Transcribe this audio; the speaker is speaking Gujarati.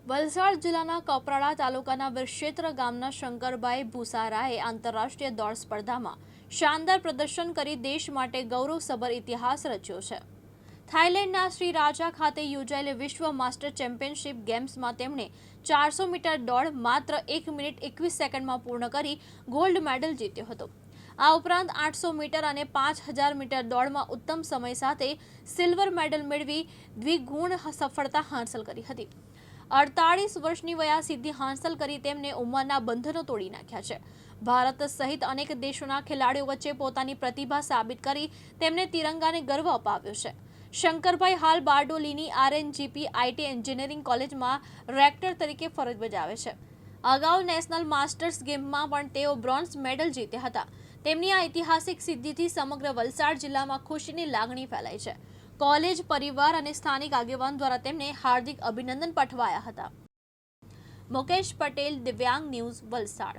વલસાડ જિલ્લાના કપરાડા તાલુકાના વિરક્ષેત્ર ગામના શંકરભાઈ ભૂસારાએ આંતરરાષ્ટ્રીય દોડ સ્પર્ધામાં શાનદાર પ્રદર્શન કરી દેશ માટે ગૌરવસભર ઇતિહાસ રચ્યો છે। થાઇલેન્ડના શ્રી રાજા ખાતે યોજાયેલી વિશ્વ માસ્ટર ચેમ્પિયનશિપ ગેમ્સમાં તેમણે 400 મીટર દોડ માત્ર 1 મિનિટ 21 સેકન્ડમાં પૂર્ણ કરી ગોલ્ડ મેડલ જીત્યો હતો। આ ઉપરાંત 800 મીટર અને 5000 મીટર દોડમાં ઉત્તમ સમય સાથે સિલ્વર મેડલ મેળવી દ્વિગુણ સફળતા હાંસલ કરી હતી। 48 વર્ષની વયા સિદ્ધિ હાંસલ કરી તેમને ઉંમરના બંધનો તોડી નાખ્યા છે। ભારત સહિત અનેક દેશોના ખેલાડીઓ વચ્ચે પોતાની પ્રતિભા સાબિત કરી તેમને તિરંગાને ગર્વ અપાવ્યો છે। શંકરભાઈ હાલ બારડોલીની આરએનજીપી આઈટી એન્જિનિયરિંગ કોલેજમાં રેક્ટર તરીકે ફરજ બજાવે છે। અગાઉ નેશનલ માસ્ટર્સ ગેમમાં પણ તેઓ બ્રોન્ઝ મેડલ જીત્યા હતા। તેમની આ ઐતિહાસિક સિદ્ધિથી સમગ્ર વલસાડ જિલ્લામાં ખુશીની લાગણી ફેલાઈ છે। કોલેજ પરિવાર અને સ્થાનિક આગેવાન દ્વારા તેમને હાર્દિક અભિનંદન પાઠવાયા હતા। મુકેશ પટેલ, દિવ્યાંગ ન્યૂઝ, વલસાડ।